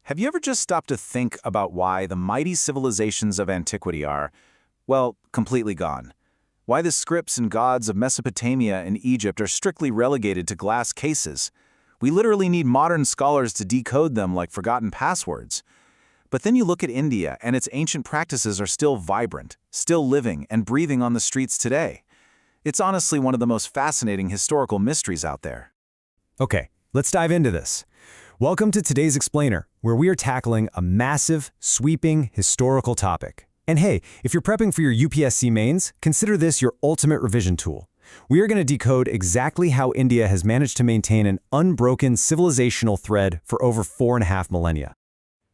Have you ever just stopped to think about why the mighty civilizations of antiquity are, well, completely gone? Why the scripts and gods of Mesopotamia and Egypt are strictly relegated to glass cases? We literally need modern scholars to decode them like forgotten passwords. But then you look at India, and its ancient practices are still vibrant, still living and breathing on the streets today. It's honestly one of the most fascinating historical mysteries out there. Okay, let's dive into this. Welcome to today's Explainer, where we are tackling a massive, sweeping, historical topic. And hey, if you're prepping for your UPSC mains, consider this your ultimate revision tool. We are going to decode exactly how India has managed to maintain an unbroken civilizational thread for over 4.5 millennia.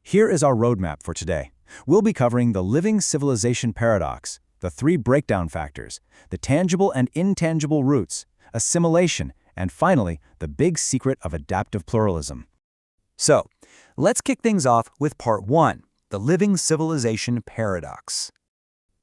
Here is our roadmap for today. We'll be covering the living civilization paradox, the 3 breakdown factors, the tangible and intangible roots, assimilation, and finally, the big secret of adaptive pluralism. So, let's kick things off with part 1, the living civilization paradox.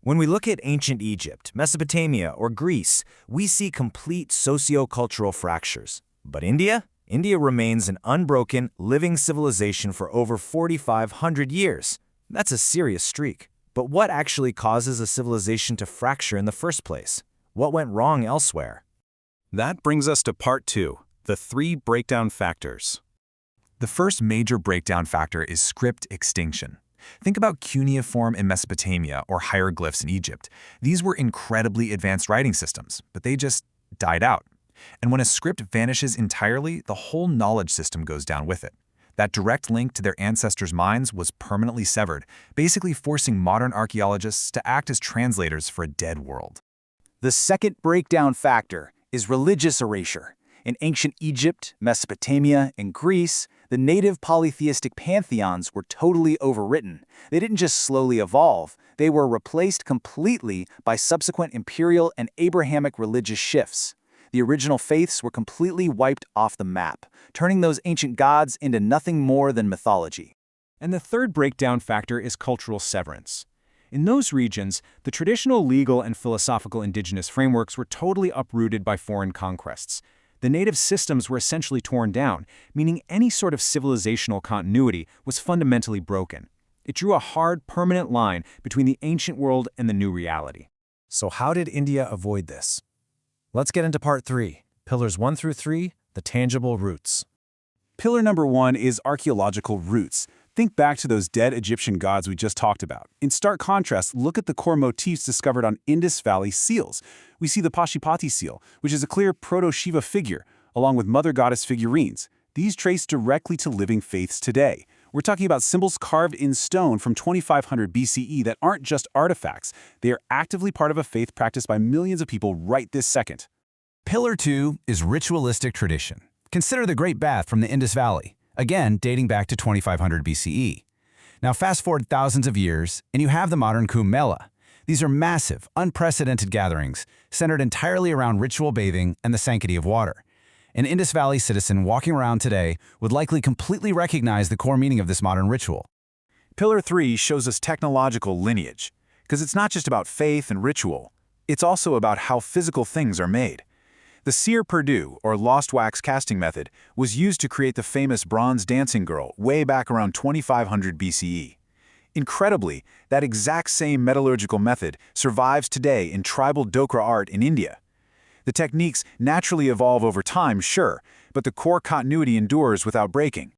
When we look at ancient Egypt, Mesopotamia, or Greece, we see complete socio-cultural fractures. But India? India remains an unbroken, living civilization for over 4,500 years. That's a serious streak. But what actually causes a civilization to fracture in the first place? What went wrong elsewhere? That brings us to part 2, the 3 breakdown factors. The first major breakdown factor is script extinction. Think about cuneiform in Mesopotamia or hieroglyphs in Egypt. These were incredibly advanced writing systems, but they just died out. And when a script vanishes entirely, the whole knowledge system goes down with it. That direct link to their ancestors' minds was permanently severed, basically forcing modern archaeologists to act as translators for a dead world. The second breakdown factor is religious erasure. In ancient Egypt, Mesopotamia, and Greece, the native polytheistic pantheons were totally overwritten. They didn't just slowly evolve, they were replaced completely by subsequent imperial and Abrahamic religious shifts. The original faiths were completely wiped off the map, turning those ancient gods into nothing more than mythology. And the third breakdown factor is cultural severance. In those regions, the traditional legal and philosophical indigenous frameworks were totally uprooted by foreign conquests. The native systems were essentially torn down, meaning any sort of civilizational continuity was fundamentally broken. It drew a hard, permanent line between the ancient world and the new reality. So how did India avoid this? Let's get into part 3, pillars 1 through 3, the tangible roots. Pillar number 1 is archaeological roots. Think back to those dead Egyptian gods we just talked about. In stark contrast, look at the core motifs discovered on Indus Valley seals. We see the Pashupati seal, which is a clear proto-Shiva figure, along with mother goddess figurines. These trace directly to living faiths today. We're talking about symbols carved in stone from 2500 BCE that aren't just artifacts. They are actively part of a faith practiced by millions of people right this second. Pillar 2 is ritualistic tradition. Consider the Great Bath from the Indus Valley, again dating back to 2500 BCE. Now fast forward thousands of years, and you have the modern Kumbh Mela. These are massive, unprecedented gatherings, centered entirely around ritual bathing and the sanctity of water. An Indus Valley citizen walking around today would likely completely recognize the core meaning of this modern ritual. Pillar 3 shows us technological lineage, because it's not just about faith and ritual, it's also about how physical things are made. The Cire Perdue, or lost wax casting method, was used to create the famous bronze dancing girl way back around 2500 BCE. Incredibly, that exact same metallurgical method survives today in tribal Dokra art in India. The techniques naturally evolve over time, sure, but the core continuity endures without breaking.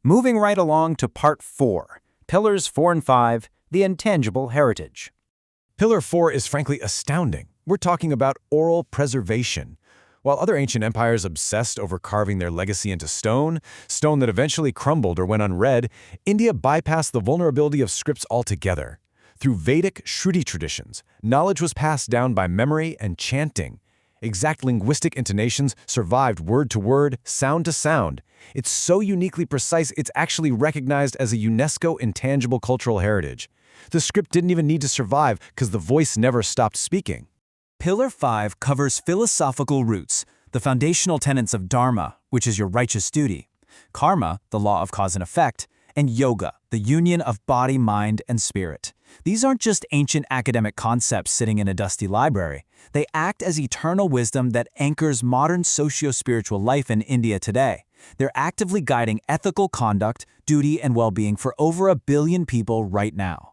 Moving right along to part 4, pillars 4 and 5, the intangible heritage. Pillar 4 is frankly astounding. We're talking about oral preservation. While other ancient empires obsessed over carving their legacy into stone that eventually crumbled or went unread, India bypassed the vulnerability of scripts altogether. Through Vedic Shruti traditions, knowledge was passed down by memory and chanting. Exact linguistic intonations survived word to word, sound to sound. It's so uniquely precise, it's actually recognized as a UNESCO intangible cultural heritage. The script didn't even need to survive because the voice never stopped speaking. Pillar 5 covers philosophical roots, the foundational tenets of Dharma, which is your righteous duty, Karma, the law of cause and effect, and Yoga, the union of body, mind, and spirit. These aren't just ancient academic concepts sitting in a dusty library. They act as eternal wisdom that anchors modern socio-spiritual life in India today. They're actively guiding ethical conduct, duty, and well-being for over 1 billion people right now.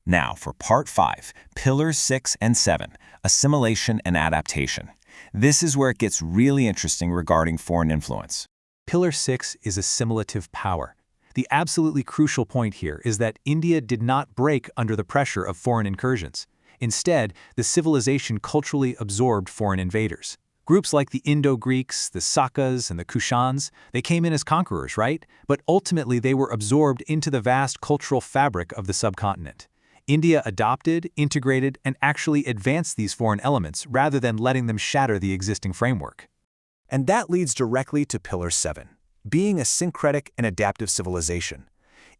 Now for Part 5, Pillars 6 and 7, Assimilation and Adaptation. This is where it gets really interesting regarding foreign influence. Pillar 6 is assimilative power. The absolutely crucial point here is that India did not break under the pressure of foreign incursions. Instead, the civilization culturally absorbed foreign invaders. Groups like the Indo-Greeks, the Sakas, and the Kushans, they came in as conquerors, right? But ultimately they were absorbed into the vast cultural fabric of the subcontinent. India adopted, integrated, and actually advanced these foreign elements rather than letting them shatter the existing framework. And that leads directly to Pillar 7, being a syncretic and adaptive civilization.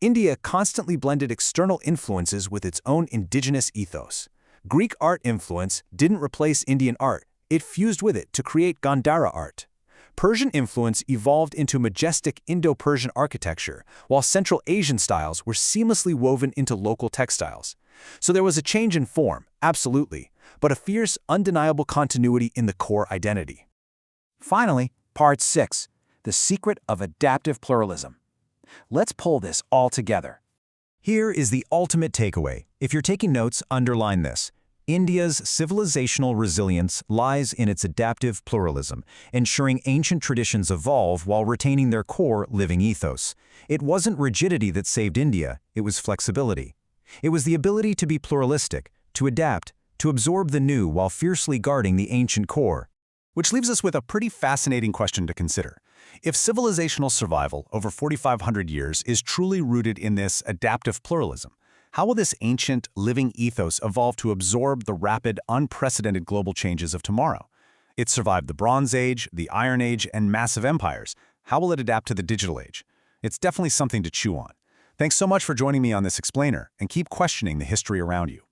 India constantly blended external influences with its own indigenous ethos. Greek art influence didn't replace Indian art, it fused with it to create Gandhara art. Persian influence evolved into majestic Indo-Persian architecture, while Central Asian styles were seamlessly woven into local textiles. So there was a change in form, absolutely, but a fierce, undeniable continuity in the core identity. Finally, Part 6, the secret of adaptive pluralism. Let's pull this all together. Here is the ultimate takeaway. If you're taking notes, underline this. India's civilizational resilience lies in its adaptive pluralism, ensuring ancient traditions evolve while retaining their core living ethos. It wasn't rigidity that saved India, it was flexibility. It was the ability to be pluralistic, to adapt, to absorb the new while fiercely guarding the ancient core. Which leaves us with a pretty fascinating question to consider. If civilizational survival over 4,500 years is truly rooted in this adaptive pluralism, how will this ancient, living ethos evolve to absorb the rapid, unprecedented global changes of tomorrow? It survived the Bronze Age, the Iron Age, and massive empires. How will it adapt to the digital age? It's definitely something to chew on. Thanks so much for joining me on this explainer, and keep questioning the history around you.